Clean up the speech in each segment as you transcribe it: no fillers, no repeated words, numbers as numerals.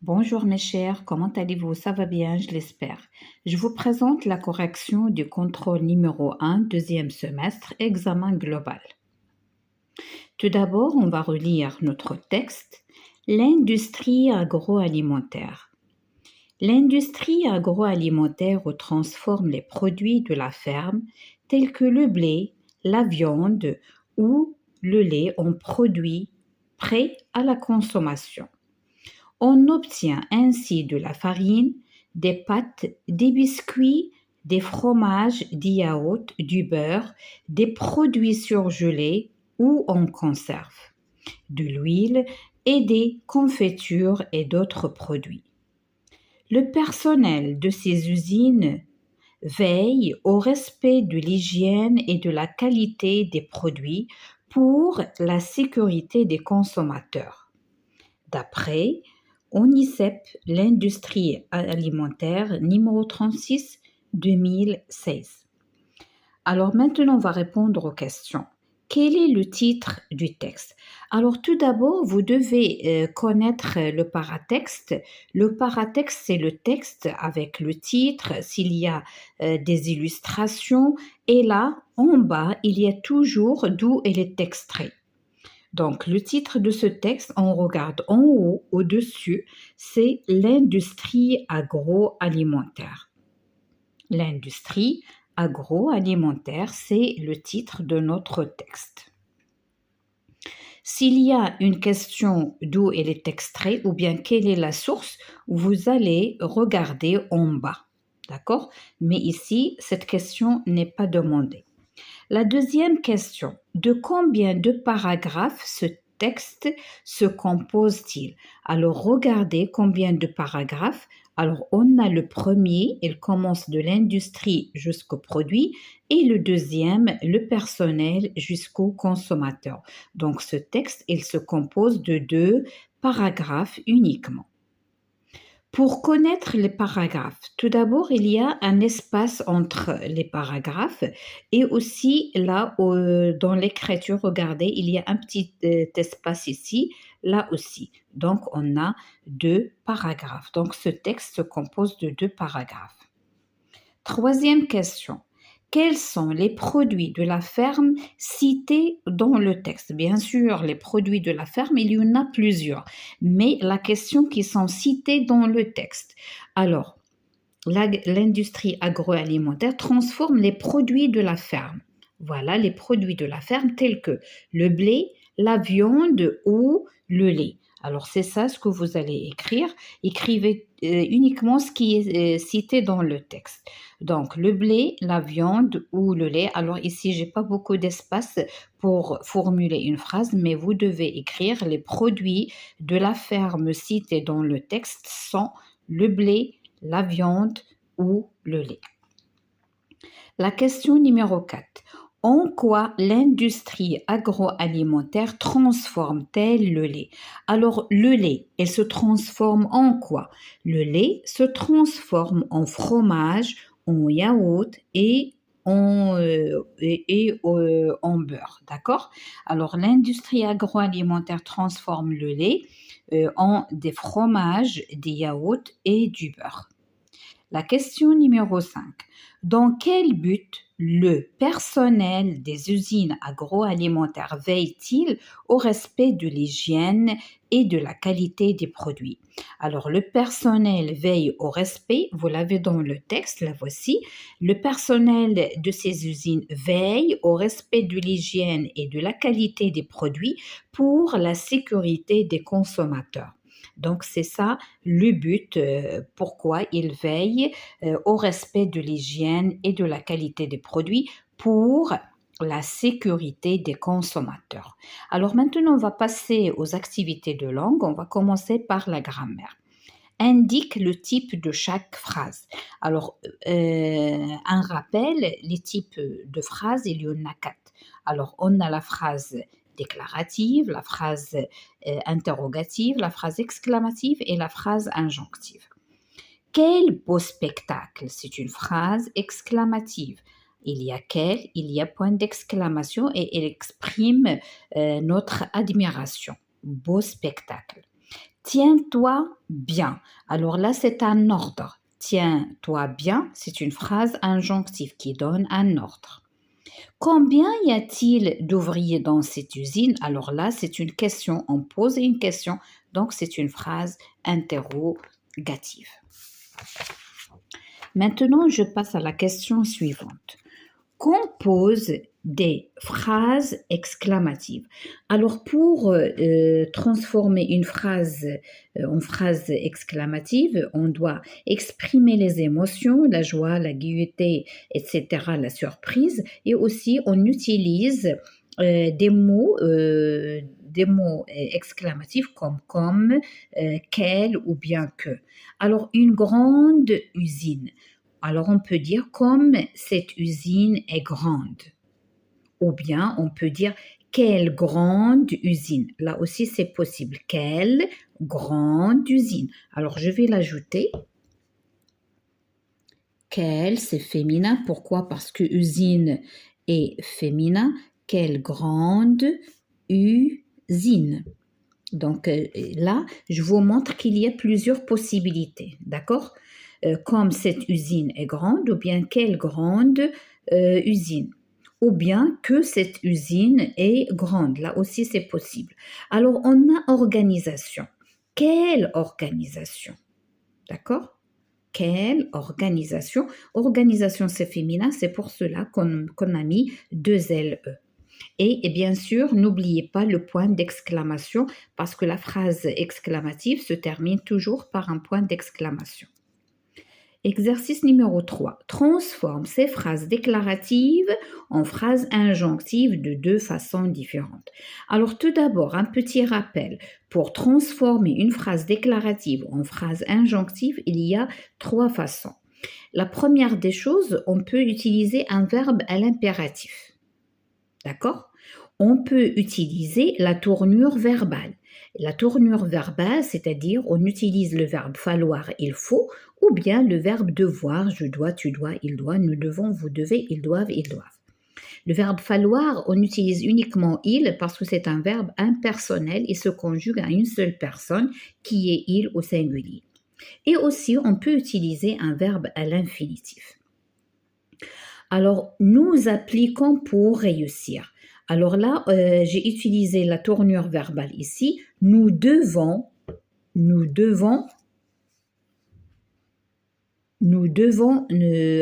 Bonjour mes chers, comment allez-vous? Ça va bien, je l'espère. Je vous présente la correction du contrôle numéro 1, deuxième semestre, examen global. Tout d'abord, on va relire notre texte. L'industrie agroalimentaire. L'industrie agroalimentaire transforme les produits de la ferme tels que le blé, la viande ou le lait en produits prêts à la consommation. On obtient ainsi de la farine, des pâtes, des biscuits, des fromages, des yaourts, du beurre, des produits surgelés ou en conserve, de l'huile et des confitures et d'autres produits. Le personnel de ces usines veille au respect de l'hygiène et de la qualité des produits pour la sécurité des consommateurs. D'après ONICEP, l'industrie alimentaire numéro 36 2016. Alors maintenant, on va répondre aux questions. Quel est le titre du texte? Alors tout d'abord, vous devez connaître le paratexte. Le paratexte, c'est le texte avec le titre, s'il y a des illustrations. Et là, en bas, il y a toujours d'où il est extrait. Donc, le titre de ce texte, on regarde en haut, au-dessus, c'est l'industrie agroalimentaire. L'industrie agroalimentaire, c'est le titre de notre texte. S'il y a une question d'où elle est extrait ou bien quelle est la source, vous allez regarder en bas. D'accord? Mais ici, cette question n'est pas demandée. La deuxième question, de combien de paragraphes ce texte se compose-t-il? Alors, regardez combien de paragraphes. Alors, on a le premier, il commence de l'industrie jusqu'au produit, et le deuxième, le personnel jusqu'au consommateur. Donc, ce texte, il se compose de 2 paragraphes uniquement. Pour connaître les paragraphes, tout d'abord, il y a un espace entre les paragraphes et aussi là dans l'écriture, regardez, il y a un petit espace ici, là aussi. Donc, on a 2 paragraphes. Donc, ce texte se compose de 2 paragraphes. Troisième question. Quels sont les produits de la ferme cités dans le texte? Bien sûr, les produits de la ferme, il y en a plusieurs, mais la question qui sont cités dans le texte. Alors, l'industrie agroalimentaire transforme les produits de la ferme. Voilà les produits de la ferme tels que le blé, la viande ou le lait. Alors c'est ça ce que vous allez écrire. Écrivez uniquement ce qui est cité dans le texte. Donc le blé, la viande ou le lait. Alors ici, j'ai pas beaucoup d'espace pour formuler une phrase, mais vous devez écrire les produits de la ferme cités dans le texte sont le blé, la viande ou le lait. La question numéro 4. En quoi l'industrie agroalimentaire transforme-t-elle le lait? Alors, le lait, elle se transforme en quoi? Le lait se transforme en fromage, en yaourt et en beurre, d'accord? Alors, l'industrie agroalimentaire transforme le lait en des fromages, des yaourts et du beurre. La question numéro 5. Dans quel but le personnel des usines agroalimentaires veille-t-il au respect de l'hygiène et de la qualité des produits? Alors, le personnel veille au respect, vous l'avez dans le texte, la voici. Le personnel de ces usines veille au respect de l'hygiène et de la qualité des produits pour la sécurité des consommateurs. Donc, c'est ça le but, pourquoi il veille au respect de l'hygiène et de la qualité des produits pour la sécurité des consommateurs. Alors maintenant, on va passer aux activités de langue. On va commencer par la grammaire. Indique le type de chaque phrase. Alors, un rappel, les types de phrases, il y en a 4. Alors, on a la phrase déclarative, la phrase interrogative, la phrase exclamative et la phrase injonctive. Quel beau spectacle! C'est une phrase exclamative. Il y a quel, il y a point d'exclamation et elle exprime notre admiration. Beau spectacle. Tiens-toi bien. Alors là, c'est un ordre. Tiens-toi bien, c'est une phrase injonctive qui donne un ordre. Combien y a-t-il d'ouvriers dans cette usine? Alors là, c'est une question. On pose une question, donc c'est une phrase interrogative. Maintenant, je passe à la question suivante. Compose des phrases exclamatives. Alors, pour transformer une phrase en phrase exclamative, on doit exprimer les émotions, la joie, la gaieté, etc., la surprise, et aussi on utilise des mots exclamatifs comme, quel ou bien que. Alors, une grande usine. Alors, on peut dire comme cette usine est grande. Ou bien, on peut dire quelle grande usine. Là aussi, c'est possible. Quelle grande usine. Alors, je vais l'ajouter. Quelle, c'est féminin. Pourquoi? Parce que usine est féminin. Quelle grande usine. Donc là, je vous montre qu'il y a plusieurs possibilités. D'accord? Comme cette usine est grande, ou bien quelle grande usine, ou bien que cette usine est grande. Là aussi, c'est possible. Alors, on a organisation. Quelle organisation? D'accord? Quelle organisation? Organisation, c'est féminin, c'est pour cela qu'on a mis deux LE. Et bien sûr, n'oubliez pas le point d'exclamation parce que la phrase exclamative se termine toujours par un point d'exclamation. Exercice numéro 3. Transforme ces phrases déclaratives en phrases injonctives de deux façons différentes. Alors tout d'abord, un petit rappel. Pour transformer une phrase déclarative en phrase injonctive, il y a trois façons. La première des choses, on peut utiliser un verbe à l'impératif. D'accord? On peut utiliser la tournure verbale. La tournure verbale, c'est-à-dire on utilise le verbe falloir, il faut, ou bien le verbe devoir, je dois, tu dois, il doit, nous devons, vous devez, ils doivent, ils doivent. Le verbe falloir, on utilise uniquement il parce que c'est un verbe impersonnel et se conjugue à une seule personne qui est il au singulier. Et aussi, on peut utiliser un verbe à l'infinitif. Alors, nous appliquons pour réussir. Alors là, j'ai utilisé la tournure verbale ici. Nous devons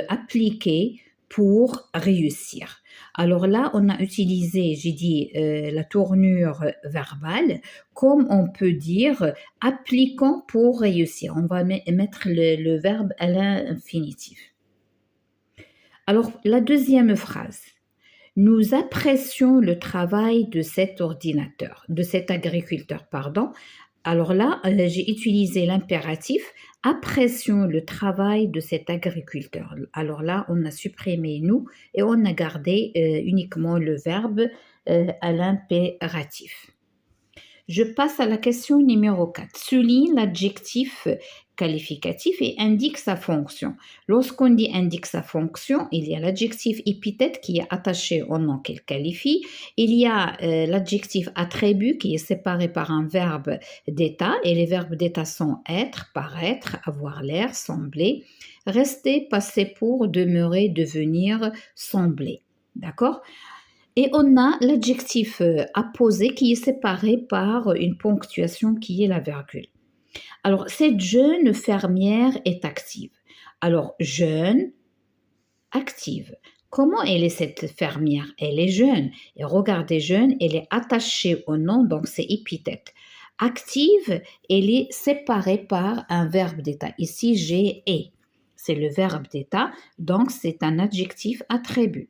appliquer pour réussir. Alors là, on a utilisé, j'ai dit, la tournure verbale, comme on peut dire appliquons pour réussir. On va mettre le verbe à l'infinitif. Alors, la deuxième phrase. Nous apprécions le travail de cet agriculteur, pardon. Alors là, j'ai utilisé l'impératif. Apprécions le travail de cet agriculteur. Alors là, on a supprimé nous et on a gardé uniquement le verbe à l'impératif. Je passe à la question numéro 4. Souligne l'adjectif qualificatif et indique sa fonction. Lorsqu'on dit indique sa fonction, il y a l'adjectif épithète qui est attaché au nom qu'il qualifie. Il y a l'adjectif attribut qui est séparé par un verbe d'état et les verbes d'état sont être, paraître, avoir l'air, sembler, rester, passer pour, demeurer, devenir, sembler. D'accord ? Et on a l'adjectif apposé qui est séparé par une ponctuation qui est la virgule. Alors, cette jeune fermière est active. Alors, jeune, active. Comment elle est cette fermière? Elle est jeune. Et regardez, jeune, elle est attachée au nom, donc c'est épithète. Active, elle est séparée par un verbe d'état. Ici, j'ai et. C'est le verbe d'état, donc c'est un adjectif attribut.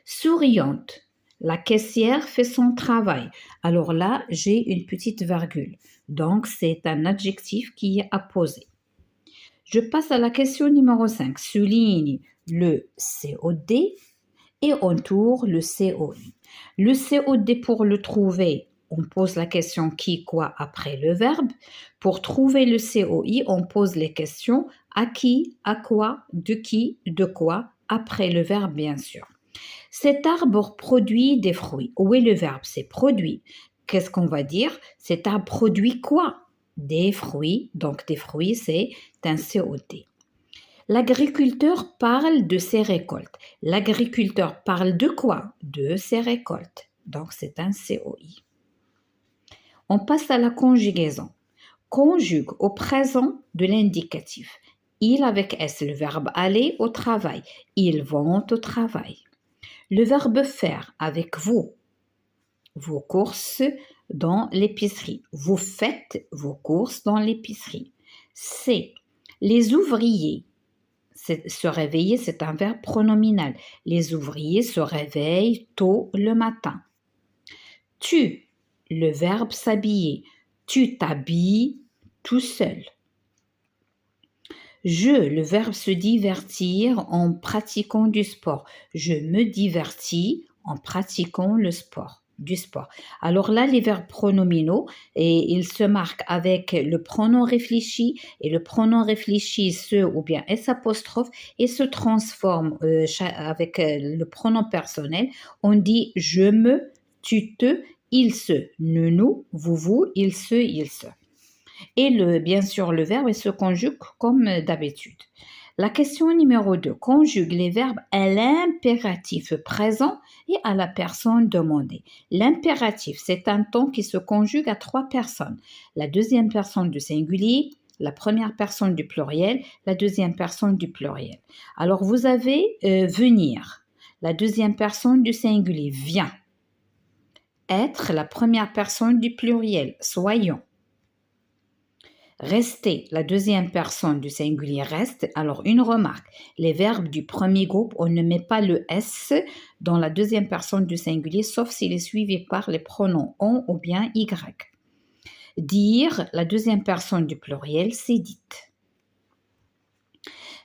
Souriante. La caissière fait son travail. Alors là, j'ai une petite virgule. Donc, c'est un adjectif qui est apposé. Je passe à la question numéro 5. Souligne le COD et entoure le COI. Le COD, pour le trouver, on pose la question qui, quoi après le verbe. Pour trouver le COI, on pose les questions à qui, à quoi, de quoi, après le verbe, bien sûr. Cet arbre produit des fruits. Où est le verbe? C'est produit. qu'est-ce qu'on va dire? Cet arbre produit quoi? Des fruits. Donc, des fruits, c'est un COT. L'agriculteur parle de ses récoltes. L'agriculteur parle de quoi? De ses récoltes. Donc, c'est un COI. On passe à la conjugaison. Conjugue au présent de l'indicatif. Il avec S, le verbe aller au travail. Ils vont au travail. Le verbe faire avec vous. Vos courses dans l'épicerie. Vous faites vos courses dans l'épicerie. C'est les ouvriers. Se réveiller, c'est un verbe pronominal. Les ouvriers se réveillent tôt le matin. Tu, le verbe s'habiller. Tu t'habilles tout seul. Je, le verbe se divertir en pratiquant du sport. Je me divertis en pratiquant du sport. Alors là, les verbes pronominaux, et ils se marquent avec le pronom réfléchi, et le pronom réfléchi, se ou bien S apostrophe, et se transforme avec le pronom personnel. On dit je me, tu te, il se, nous, vous, il se, il se. Et bien sûr, le verbe se conjugue comme d'habitude. La question numéro 2 conjugue les verbes à l'impératif présent et à la personne demandée. L'impératif, c'est un temps qui se conjugue à 3 personnes. La deuxième personne du singulier, la première personne du pluriel, la deuxième personne du pluriel. Alors, vous avez venir, la deuxième personne du singulier, vient. Être, la première personne du pluriel, soyons. Rester, la deuxième personne du singulier reste. Alors, une remarque, les verbes du premier groupe, on ne met pas le S dans la deuxième personne du singulier, sauf s'il est suivi par les pronoms on ou bien y. Dire, la deuxième personne du pluriel, c'est dite.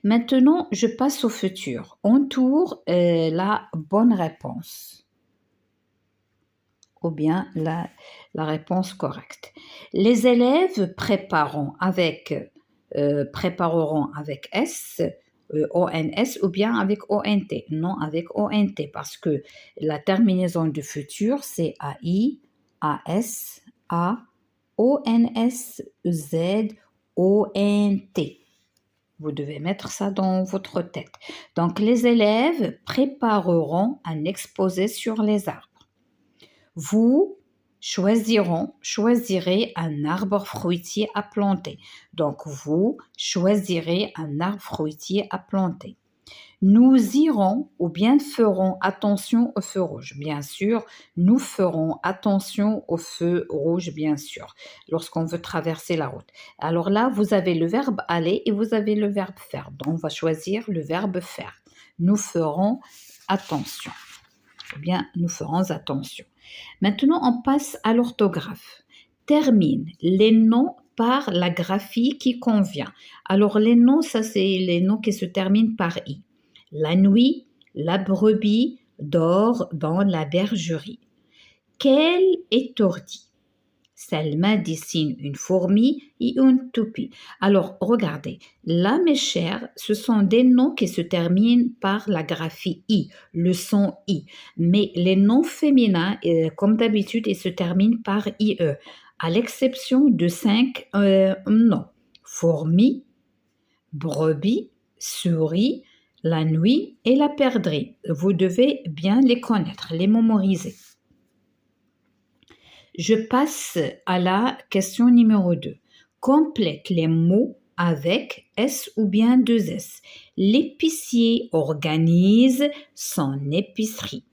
Maintenant, je passe au futur. Entoure la bonne réponse ou bien la réponse correcte. Les élèves prépareront avec S, ONS ou bien avec ONT. Non, avec ONT parce que la terminaison du futur, c'est AI, AS, A, ONS, Z, ONT. Vous devez mettre ça dans votre tête. Donc, les élèves prépareront un exposé sur les arbres. Vous choisirez un arbre fruitier à planter. Donc, vous choisirez un arbre fruitier à planter. Nous irons ou bien ferons attention au feu rouge. Bien sûr, nous ferons attention au feu rouge, bien sûr, lorsqu'on veut traverser la route. Alors là, vous avez le verbe aller et vous avez le verbe faire. Donc, on va choisir le verbe faire. Nous ferons attention. Ou bien, nous ferons attention. Maintenant, on passe à l'orthographe. Termine les noms par la graphie qui convient. Alors, les noms, ça, c'est les noms qui se terminent par I. La nuit, la brebis dort dans la bergerie. Quelle étourdie! Selma dessine une fourmi et une toupie. Alors, regardez, là, mes chers, ce sont des noms qui se terminent par la graphie I, le son I. Mais les noms féminins, comme d'habitude, ils se terminent par IE, à l'exception de 5 noms. Fourmi, brebis, souris, la nuit et la perdrix. Vous devez bien les connaître, les mémoriser. Je passe à la question numéro 2. Complète les mots avec S ou bien 2S. L'épicier organise son épicerie.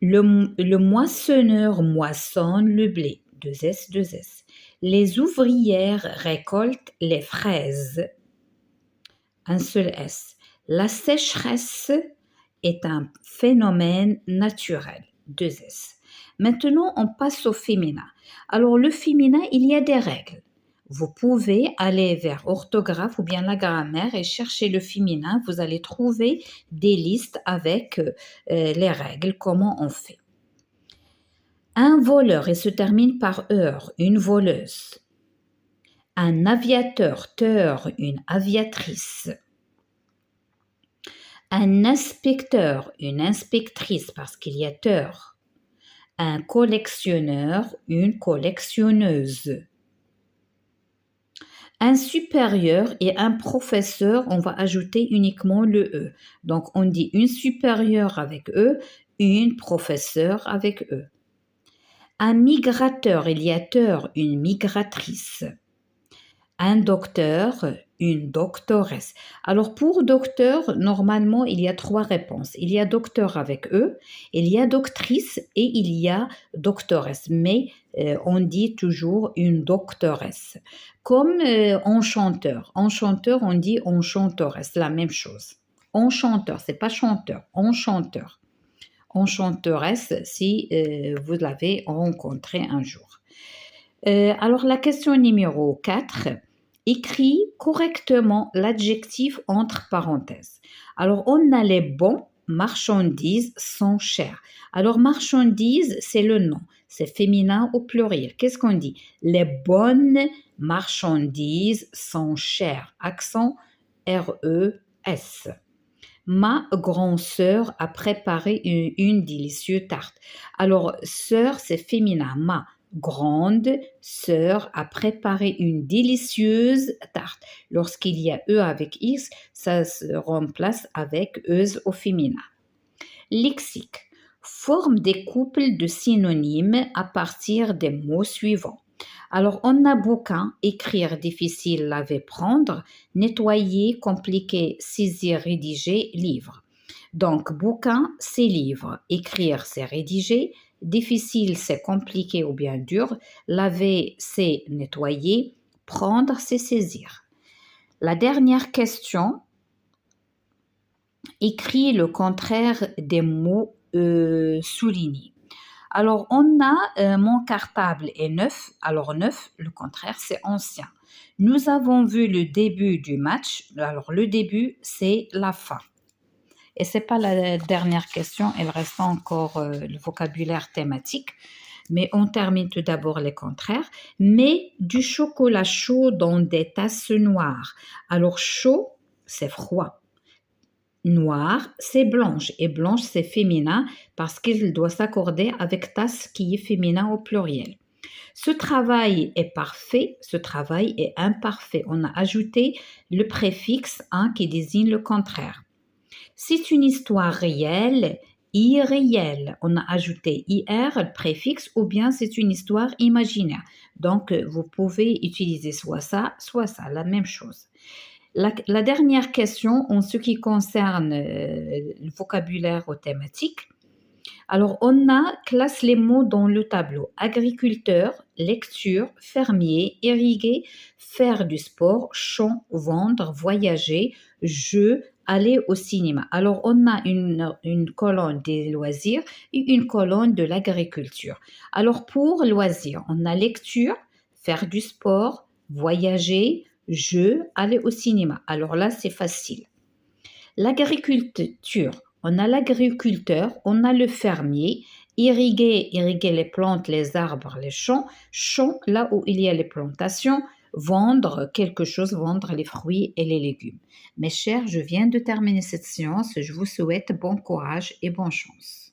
Le moissonneur moissonne le blé. 2S, 2S. Les ouvrières récoltent les fraises. Un seul S. La sécheresse est un phénomène naturel. 2S. Maintenant, on passe au féminin. Alors, le féminin, il y a des règles. Vous pouvez aller vers orthographe ou bien la grammaire et chercher le féminin. Vous allez trouver des listes avec les règles, comment on fait. Un voleur, il se termine par heure, une voleuse. Un aviateur, teur, une aviatrice. Un inspecteur, une inspectrice parce qu'il y a teur. un collectionneur, une collectionneuse. Un supérieur et un professeur, on va ajouter uniquement le E. Donc, on dit une supérieure avec E, une professeure avec E. Un migrateur, il y a teur, une migratrice. Un docteur, une doctoresse. Alors pour docteur, normalement, il y a trois réponses. Il y a docteur avec E, il y a doctrice et il y a doctoresse. Mais on dit toujours une doctoresse. Comme enchanteur. Enchanteur, on dit enchanteresse, la même chose. Enchanteur, c'est pas chanteur, enchanteur. Enchanteresse si vous l'avez rencontré un jour. Alors la question numéro 4. Écris correctement l'adjectif entre parenthèses. Alors, on a les bons marchandises sont chères. Alors, marchandises, c'est le nom. C'est féminin au pluriel. Qu'est-ce qu'on dit? Les bonnes marchandises sont chères. Accent R-E-S. Ma grand-sœur a préparé une délicieuse tarte. Alors, sœur, c'est féminin. Ma grande sœur a préparé une délicieuse tarte. Lorsqu'il y a E avec X, ça se remplace avec euse au féminin. Lexique. Forme des couples de synonymes à partir des mots suivants. Alors, on a bouquin, écrire, difficile, laver, prendre, nettoyer, compliqué, saisir, rédiger, livre. Donc, bouquin, c'est livre, écrire, c'est rédiger, difficile, c'est compliqué ou bien dur, laver, c'est nettoyer, prendre, c'est saisir. La dernière question, écrit le contraire des mots soulignés. Alors, on a mon cartable est neuf. Alors, neuf, le contraire, c'est ancien. Nous avons vu le début du match. Alors, le début, c'est la fin. Et ce n'est pas la dernière question, il reste encore le vocabulaire thématique. Mais on termine tout d'abord les contraires. Mets du chocolat chaud dans des tasses noires. Alors, chaud, c'est froid. Noir, c'est blanche et blanche, c'est féminin parce qu'il doit s'accorder avec tasse qui est féminin au pluriel. Ce travail est parfait, ce travail est imparfait. On a ajouté le préfixe un qui désigne le contraire. C'est une histoire réelle, irréelle. On a ajouté IR, le préfixe, ou bien c'est une histoire imaginaire. Donc, vous pouvez utiliser soit ça, la même chose. La dernière question en ce qui concerne le vocabulaire ou thématique. Alors, on a classe les mots dans le tableau. Agriculteur, lecture, fermier, irriguer, faire du sport, champ, vendre, voyager, jeu, aller au cinéma. Alors, on a une colonne des loisirs et une colonne de l'agriculture. Alors, pour loisirs, on a lecture, faire du sport, voyager, jeu, aller au cinéma. Alors là, c'est facile. L'agriculture, on a l'agriculteur, on a le fermier, irriguer les plantes, les arbres, les champs, champs là où il y a les plantations, vendre quelque chose, vendre les fruits et les légumes. Mes chers, je viens de terminer cette séance, je vous souhaite bon courage et bonne chance.